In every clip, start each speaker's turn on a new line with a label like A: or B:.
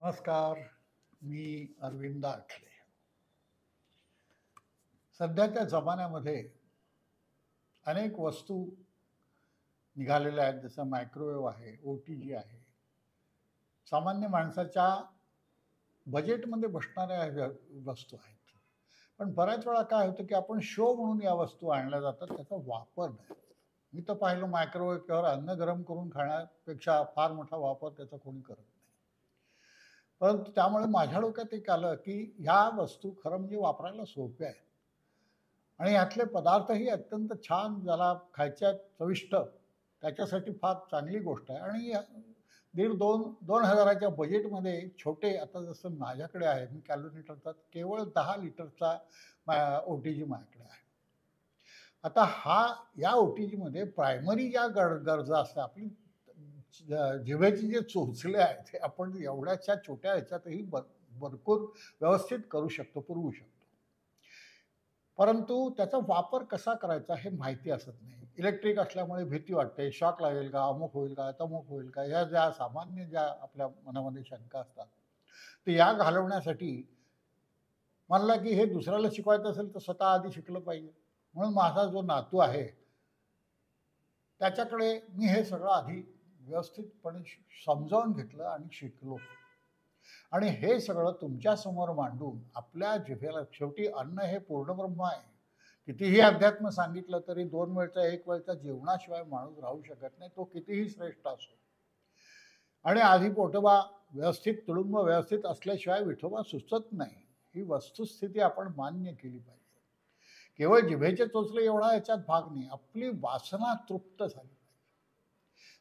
A: नमस्कार. मी अरविंद आठले. सध्याच्या जमान्यामध्ये अनेक वस्तू निघालेल्या आहेत, जसं मायक्रोवेव्ह आहे, OTG आहे. सामान्य माणसाच्या बजेटमध्ये बसणाऱ्या वस्तू आहेत. पण बऱ्याच वेळा काय होतं की आपण शो म्हणून या वस्तू आणल्या जातात, त्याचा वापर नाही. मी तर पाहिलं मायक्रोवेव्हवर अन्न गरम करून खाण्यापेक्षा फार मोठा वापर त्याचा कोणी करत नाही. परंतु त्यामुळे माझ्या डोक्यात एक आलं की ह्या वस्तू खरं म्हणजे वापरायला सोप्या आहेत आणि यातले पदार्थही अत्यंत छान, ज्याला खायच्या चविष्ट, त्याच्यासाठी फार चांगली गोष्ट आहे. आणि 1,500-2,000च्या बजेटमध्ये छोटे, आता जसं माझ्याकडे आहे, मी कॅल्क्युलेटरचा केवळ 10 लिटरचा OTG माझ्याकडे आहे. आता या OTGमध्ये प्रायमरी ज्या गरजा असतात, आपली जिभेचे जे चोचले आहेत ते आपण एवढ्याशा छोट्या ह्याच्यातही भरपूर व्यवस्थित करू शकतो, पुरवू शकतो. परंतु त्याचा वापर कसा करायचा हे माहिती असत नाही. इलेक्ट्रिक असल्यामुळे भीती वाटते, शॉक लागेल का, अमुक होईल का, तमुक होईल का, ह्या ज्या सामान्य ज्या आपल्या मनामध्ये शंका असतात, तर या घालवण्यासाठी म्हणला की हे दुसऱ्याला शिकवायचं असेल तर स्वतः आधी शिकलं पाहिजे. म्हणून माझा जो नातू आहे त्याच्याकडे मी हे सगळं आधी व्यवस्थितपणे समजावून घेतलं आणि शिकलो. आणि हे सगळं तुमच्यासमोर मांडून आपल्या जिभेला, शेवटी अन्न हे पूर्णब्रह्म आहे. कितीही अध्यात्म सांगितलं तरी 2 वेळचा 1 वेळचा जेवणाशिवाय माणूस राहू शकत नाही, तो कितीही श्रेष्ठ असो. आणि आधी पोटोबा व्यवस्थित, तुडुंब व्यवस्थित असल्याशिवाय विठोबा सुचत नाही, ही वस्तुस्थिती आपण मान्य केली पाहिजे. केवळ जिभेचे चोचले एवढा याच्यात भाग नाही, आपली वासना तृप्त झाली पाहिजे.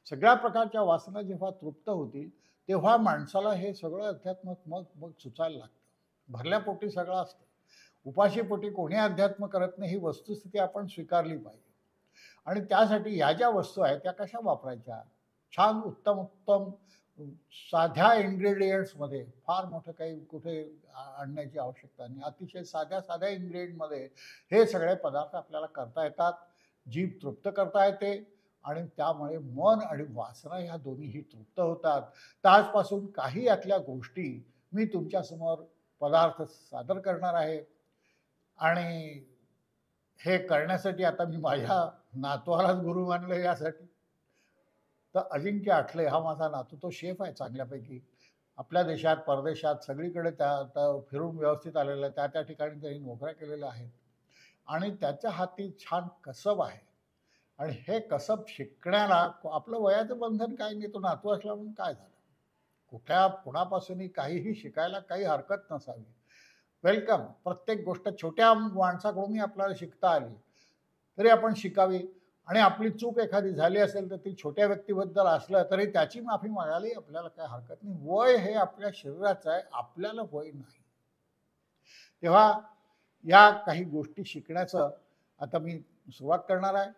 A: सगळ्या प्रकारच्या वासना जेव्हा तृप्त होतील तेव्हा माणसाला हे सगळं अध्यात्म मग मग सुचायला लागतं. भरल्या पोटी सगळं असतं, उपाशी पोटी कोणी अध्यात्म करत नाही, ही वस्तुस्थिती आपण स्वीकारली पाहिजे. आणि त्यासाठी ह्या ज्या वस्तू आहेत त्या कशा वापरायच्या, छान उत्तम उत्तम साध्या इन्ग्रेडियंट्समध्ये, फार मोठं काही कुठे आणण्याची आवश्यकता नाही, अतिशय साध्या साध्या इन्ग्रेडियंटमध्ये हे सगळे पदार्थ आपल्याला करता येतात, जीभ तृप्त करता येते आणि त्यामुळे मन आणि वासना ह्या दोन्हीही तृप्त होतात. तर आजपासून काही यातल्या गोष्टी मी तुमच्यासमोर पदार्थ सादर करणार आहे. आणि हे करण्यासाठी आता मी माझ्या नातवालाच गुरु मानलं यासाठी. तर अजिंक्य आठले हा माझा नातू, तो शेफ आहे चांगल्यापैकी. आपल्या देशात, परदेशात सगळीकडे त्या फिरून व्यवस्थित आलेला आहे. त्या ठिकाणी त्यांनी नोकऱ्या केलेल्या आहेत आणि त्याच्या हाती छान कसब आहे. आणि हे कसब शिकण्याला आपलं वयाचं बंधन काही नाही, तो नातू असला म्हणून काय झालं, कुणापासूनही काहीही शिकायला काही हरकत नसावी. वेलकम. प्रत्येक गोष्ट छोट्या माणसाकडूनही आपल्याला शिकता आली तरी आपण शिकावी. आणि आपली चूक एखादी झाली असेल तर ती छोट्या व्यक्तीबद्दल असलं तरी त्याची माफी मागायला आपल्याला काय हरकत नाही. वय हे आपल्या शरीराचं आहे, आपल्याला वय नाही. तेव्हा या काही गोष्टी शिकण्याचं आता मी सुरुवात करणार आहे.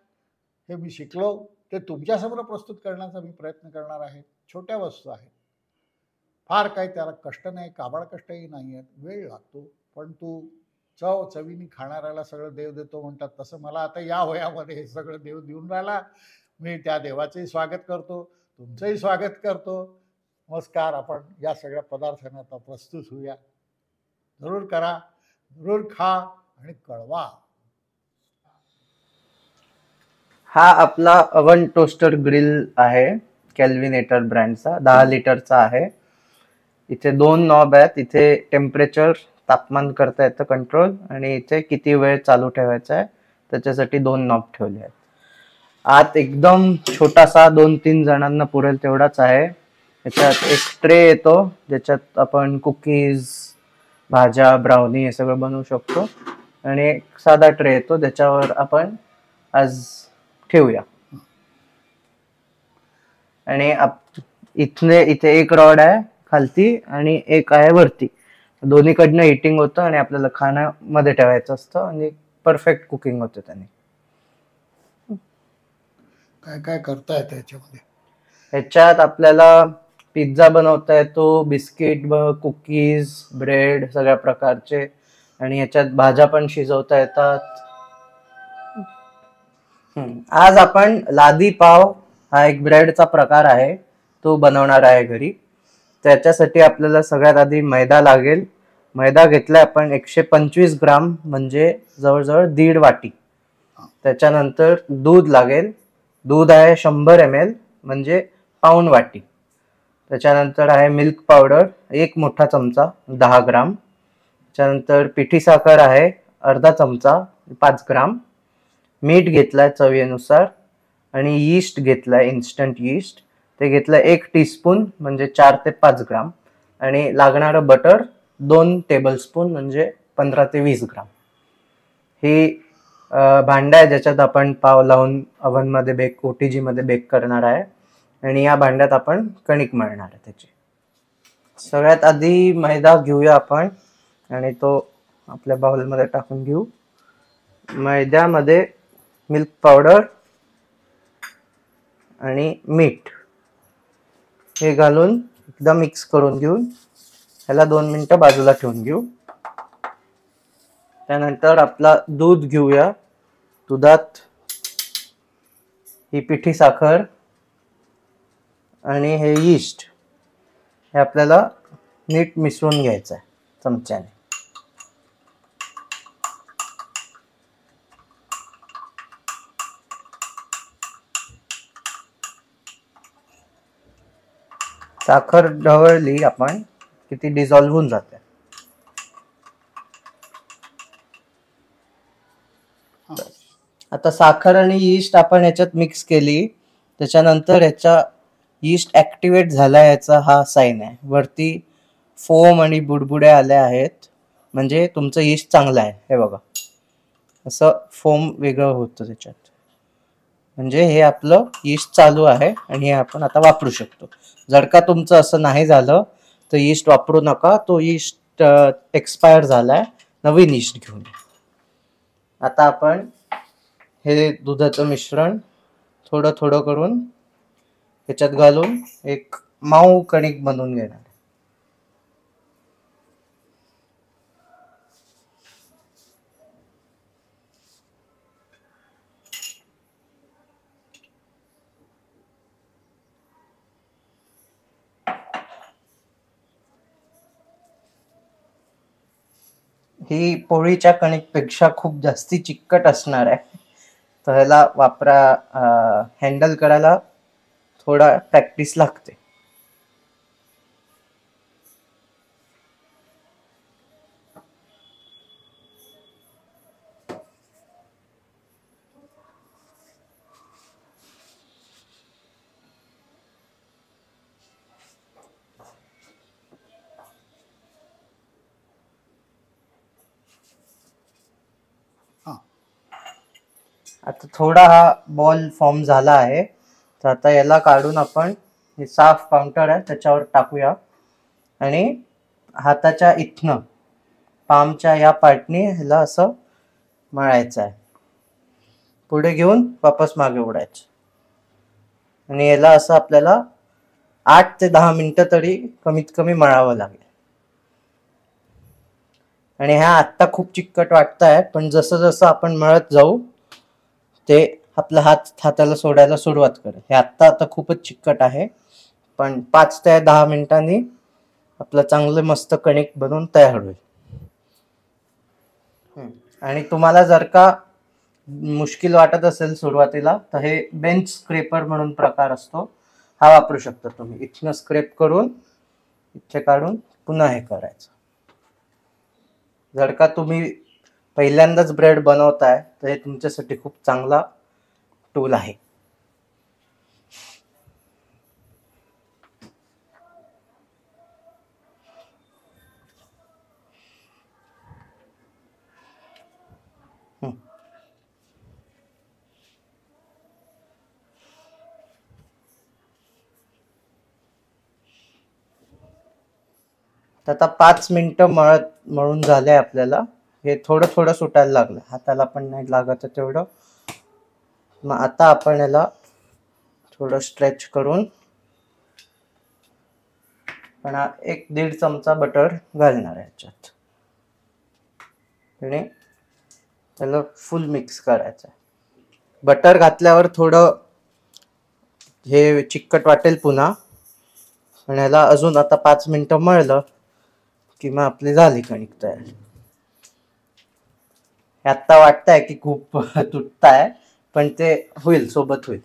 A: हे मी शिकलो ते तुमच्यासमोर प्रस्तुत करण्याचा मी प्रयत्न करणार आहे. छोट्या वस्तू आहेत, फार काही त्याला कष्ट नाही, काबाड कष्टही नाही आहेत, वेळ लागतो. पण तू चवीने खाणाऱ्याला सगळं देव देतो म्हणतात, तसं मला आता या वयामध्ये हे सगळं देव देऊन राहिला. मी त्या देवाचंही स्वागत करतो, तुमचंही स्वागत करतो. नमस्कार. आपण या सगळ्या पदार्थांना आता प्रस्तुत होऊया. जरूर करा, जरूर खा आणि कळवा.
B: हा आपला अवन टोस्टर ग्रिल आहे, कॅल्विनेटर ब्रँडचा, 10 लिटरचा आहे. इथे 2 नॉब आहेत. इथे टेम्परेचर, तापमान करता येतं कंट्रोल, आणि इथे किती वेळ चालू ठेवायचा आहे त्याच्यासाठी 2 नॉब ठेवले आहेत. आत एकदम छोटासा 2-3 जणांना पुरेल तेवढाच आहे. याच्यात एक ट्रे येतो ज्याच्यात आपण कुकीज, भाज्या, ब्राउनी हे सगळं बनवू शकतो. आणि एक साधा ट्रे येतो ज्याच्यावर आपण आज ठेवूया. आणि इथे एक रॉड आहे खालती आणि एक आहे वरती. दोन्हीकडनं हिटिंग होतं आणि आपल्याला खाण्यामध्ये ठेवायचं असतं आणि परफेक्ट कुकिंग होतं त्याने.
A: काय काय करता येतं याच्यामध्ये?
B: ह्याच्यात आपल्याला पिझ्झा बनवता येतो, बिस्किट, कुकीज, ब्रेड सगळ्या प्रकारचे, आणि ह्याच्यात भाज्या पण शिजवता येतात. आज आपण लादी पाव हा एक ब्रेडचा प्रकार आहे तो बनवणार आहे घरी. त्याच्यासाठी आपल्याला सगळ्यात आधी मैदा लागेल. मैदा घेतलाय आपण 125 ग्राम, म्हणजे जवळजवळ 1.5 वाटी. त्याच्यानंतर दूध लागेल. दूध आहे 100 ml, म्हणजे पाऊण वाटी. त्याच्यानंतर आहे मिल्क पावडर 1 मोठा चमचा 10 ग्राम. त्याच्यानंतर पिठी साखर आहे अर्धा चमचा 5 ग्राम. मीठ घेतलाय चवीनुसार. आणि यीस्ट घेतलाय, इन्स्टंट यीस्ट, ते घेतलंय 1 टीस्पून, म्हणजे 4 ते 5 ग्राम. आणि लागणारं बटर 2 टेबलस्पून, म्हणजे 15 ते 20 ग्राम. ही भांडं आहे ज्याच्यात आपण पाव लावून ओव्हनमध्ये OTG मध्ये बेक करणार आहे. आणि या भांड्यात आपण कणिक मळणार आहे त्याची. सगळ्यात आधी मैदा घेऊया आपण आणि तो आपल्या बाउलमध्ये टाकून घेऊ. मैद्यामध्ये मिल्क पावडर आणि मीठ हे घालून एकदा मिक्स करून घेऊन ह्याला 2 मिनिटं बाजूला ठेवून घेऊ. त्यानंतर आपला दूध घेऊया. दुधात ही पिठी साखर आणि हे यीस्ट हे आपल्याला नीट मिसळून घ्यायचं आहे चमच्याने. साखर ढवळली आपण की ती डिझॉल्व्ह होऊन जाते. आता साखर आणि यीस्ट आपण याच्यात मिक्स केली. त्याच्यानंतर याचा यीस्ट ऍक्टिव्हेट झाला याचा हा साईन आहे. वरती फोम आणि बुडबुड्या आल्या आहेत, म्हणजे तुमचं यीस्ट चांगलं आहे. हे बघा, असं फोम वेगळं होतं त्याच्यात, म्हणजे हे आपलं यीस्ट चालू आहे आणि हे आपण आता वापरू शकतो. जर का तुमचं असं नाही झालं तर यीस्ट वापरू नका, तो यीस्ट एक्सपायर झालाय, नवीन यीस्ट घेऊन. आता आपण हे दुधाचं मिश्रण थोडं थोडं करून ह्याच्यात घालून एक मऊ कणिक बनवून घेणार. ही पोळीच्या कणिकपेक्षा खूप जास्ती चिकट असणार आहे, तर ह्याला हँडल करायला थोडा प्रॅक्टिस लागते. आता थोडा हा बॉल फॉर्म झाला आहे, तर आता याला काढून आपण हे साफ काउंटर आहे त्याच्यावर टाकूया आणि हाताच्या इथनं पामच्या या पार्टनी ह्याला असं मळायचं आहे. पुढे घेऊन वापस मागे ओढायचं आणि याला असं आपल्याला 8 ते 10 मिनिटं तरी कमीत कमी मळावं लागेल. आणि ह्या आत्ता खूप चिकट वाटतंय, पण जसं जसं आपण मळत जाऊ ते आपला हाताला सोडायला सुरुवात करेल. हे आता खूपच चिकट आहे, पण 5 ते 10 मिनिटांनी आपलं चांगलं मस्त कणिक बनवून तयार होईल. आणि तुम्हाला जर का मुश्किल वाटत असेल सुरुवातीला, तर हे बेंच स्क्रेपर म्हणून प्रकार असतो, हा वापरू शकता तुम्ही. इथनं स्क्रेप करून इथे काढून पुन्हा हे करायचं. जर का तुम्ही पहिल्यांदाच ब्रेड बनवताय तर हे तुमच्यासाठी खूप चांगला टूल आहे. आता 5 मिनिटं मळून झाले आपल्याला. हे थोडं थोडं सुटायला लागलं, हाताला पण नाही लागत तेवढं. मग आता आपण याला थोडं स्ट्रेच करून पण 1-1.5 चमचा बटर घालणार आहे याच्यात आणि त्याला फुल मिक्स करायचं. बटर घातल्यावर थोडं हे चिकट वाटेल पुन्हा, आणि ह्याला अजून आता 5 मिनिटं मळलं की मग आपली झाली कणिक तयार. आता वाटतंय की खूप तुटताय, पण ते होईल, सोबत होईल.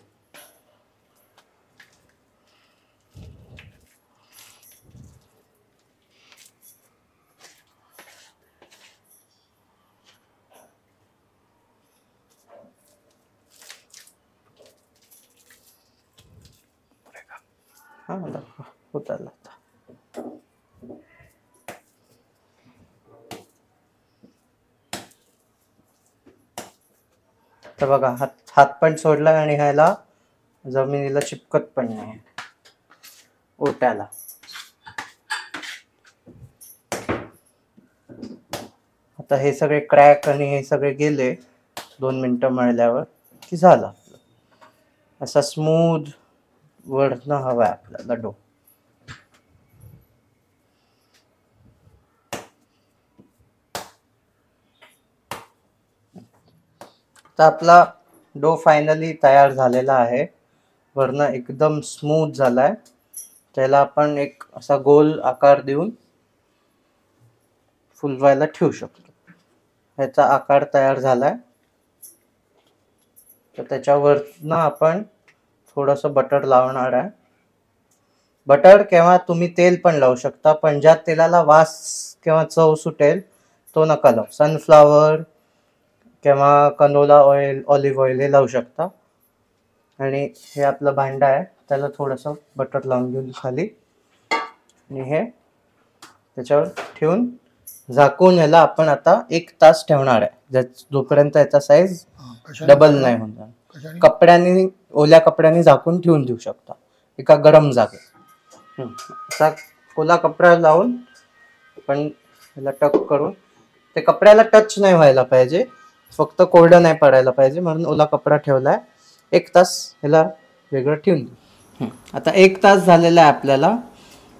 B: हा होत आला आता. तर बघा हात पण सोडला आणि ह्याला जमिनीला चिपकत पण नाही ओट्याला. आता हे सगळे क्रॅक आणि हे सगळे गेले 2 मिनिटं मळल्यावर की झालं. असा स्मूथ वरनं हवाय आपल्याला डो. तर आपला डो फायनली तयार झालेला आहे. वरनं एकदम स्मूथ झालाय. त्याला आपण एक असा गोल आकार देऊन फुलवायला ठेवू शकतो. ह्याचा आकार तयार झालाय. तर त्याच्यावरनं आपण थोडंसं बटर लावणार आहे. बटर किंवा तुम्ही तेल पण लावू शकता, पण ज्या तेलाला वास किंवा चव सुटेल तो नका लावू. सनफ्लावर किंवा कनोला ऑइल, ऑलिव्ह ऑइल हे लावू शकता. आणि हे आपलं भांडं आहे, त्याला थोडंसं बटर लावून घेऊन खाली आणि हे त्याच्यावर ठेवून झाकून ह्याला आपण आता 1 तास ठेवणार आहे, जोपर्यंत याचा साईज डबल नाही होणार. कपड्याने, ओल्या कपड्याने झाकून ठेवून देऊ शकता एका गरम जागेत. असा ओला कपडा लावून आपण ह्याला टक करून, ते कपड्याला टच नाही व्हायला पाहिजे, फक्त कोरडं नाही पडायला पाहिजे, म्हणून ओला कपडा ठेवलाय. 1 तास ह्याला वेगळं ठेवून देऊ. आता 1 तास झालेला आहे आपल्याला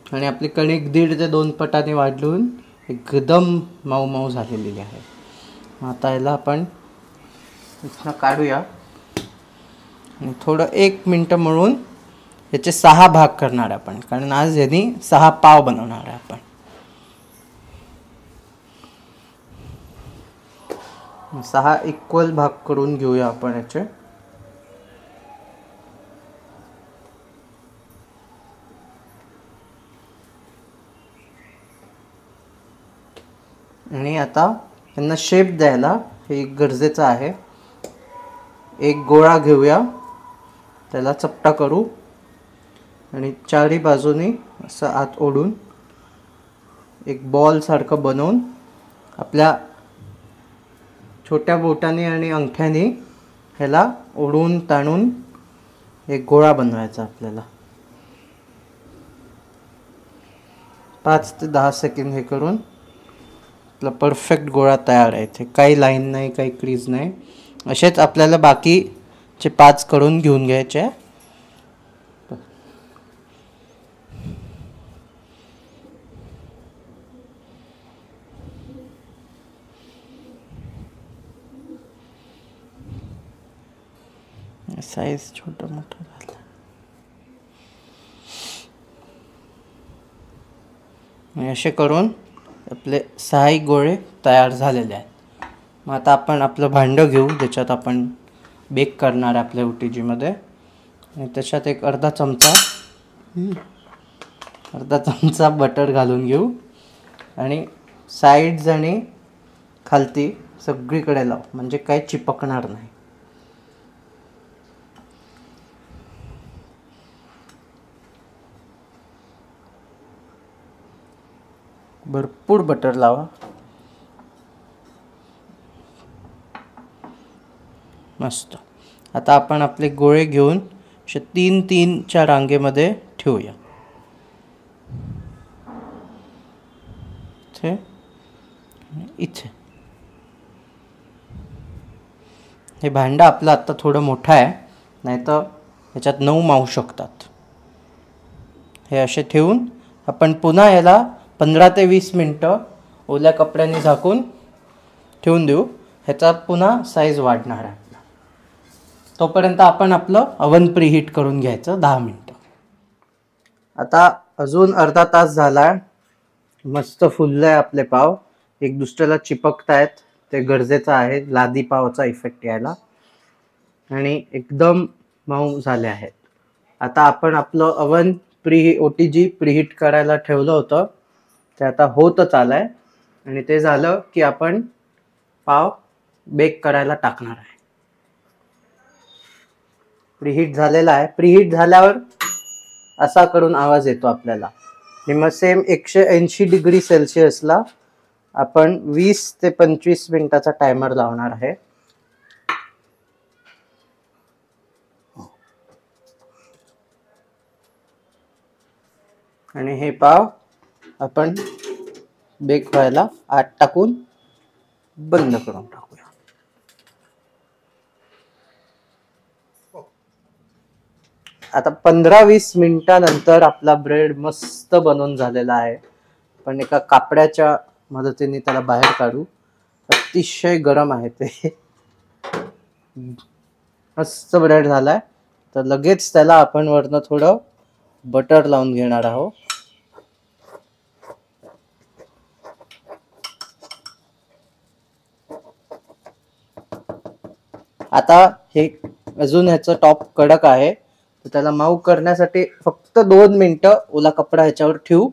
B: आणि आपली कणिक 1.5 ते 2 पटाने वाढून एकदम मऊ मऊ झालेली आहे. आता याला आपण इथनं काढूया आणि थोडं 1 मिनटं मळून याचे 6 भाग करणार आहे आपण, कारण आज यांनी 6 पाव बनवणार आहे आपण. 6 इक्वल भाग करून घेऊया आपण याचे. आणि आता त्यांना शेप द्यायला हे गरजेचं आहे. एक गोळा घेऊया, त्याला चपटा करू आणि चारी बाजूनी असं आत ओढून एक बॉल सारखं बनवून आपल्या छोट्या बोटाने आणि अंगठ्याने ह्याला ओढून ताणून एक गोळा बनवायचा आपल्याला. 5 ते 10 सेकंद हे करून आपला परफेक्ट गोळा तयार आहे. इथे काही लाईन नाही, काही क्रीज नाही. असेच आपल्याला बाकीचे 5 करून घेऊन घ्यायचे. साईज छोटा मोठा झाला. असे करून आपले 6 गोळे तयार झालेले आहेत. मग आता आपण आपलं भांडं घेऊ, ज्याच्यात आपण बेक करणार आहे आपल्या OTGमध्ये. आणि त्याच्यात एक अर्धा चमचा बटर घालून घेऊ आणि साईड्स आणि खालती सगळीकडे लावू, म्हणजे काही चिपकणार नाही. भरपूर बटर लावा. मस्त. आता आपण आपले गोळे घेऊन असे 3-3च्या रांगेमध्ये ठेवूया. इथे इथे. हे भांडं आपलं आत्ता थोडं मोठं आहे, नाहीतर ह्याच्यात 9 मावू शकतात. हे असे ठेवून आपण पुन्हा याला 15 ते 20 मिनटं ओल्या कपड्याने झाकून ठेवून देऊ. ह्याचा पुन्हा साईज वाढणार आहे. तोपर्यंत आपण आपलं अवन प्रीहीट करून घ्यायचं 10 मिनटं. आता अजून अर्धा तास झालाय. मस्त फुलले आपले पाव, एक दुसऱ्याला चिपकतायत, ते गरजेचं आहे लादी पावचा इफेक्ट यायला. आणि एकदम मऊ झाले आहेत. आता आपण आपलं ओव्हन ओटीजी प्रीहीट करायला ठेवलं होतं, ते आता होतच आलंय. आणि ते झालं की आपण पाव बेक करायला टाकणार आहे. प्रीहीट झालेला आहे. प्रीहीट झाल्यावर असा करून आवाज येतो आपल्याला. आणि मग सेम 180 डिग्री सेल्सिअसला आपण 20 ते 25 मिनिटाचा टायमर लावणार आहे. आणि हे पाव आपण बेक व्हायला आत टाकून बंद करून टाकूया. आता 15-20 मिनिटानंतर आपला ब्रेड मस्त बनवून झालेला आहे. पण एका कापड्याच्या मदतीने त्याला बाहेर काढू. अतिशय गरम आहे ते. मस्त ब्रेड झालाय. तर लगेच त्याला आपण वरनं थोडं बटर लावून घेणार आहोत. आता हे अजून ह्याचं टॉप कडक आहे, तर त्याला मऊ करण्यासाठी फक्त 2 मिनिटं ओला कपडा ह्याच्यावर ठेवू,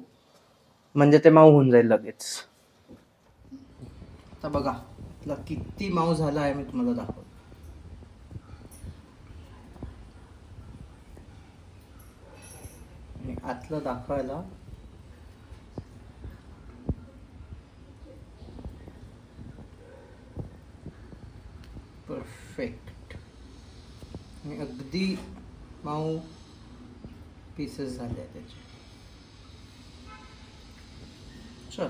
B: म्हणजे ते मऊ होऊन जाईल लगेच. आता बघा आपला किती मऊ झाला आहे, मी तुम्हाला दाखवतो. आणि आतलं दाखवायला परफेक्ट आणि अगदी मऊ पीसेस झाले त्याचे. चल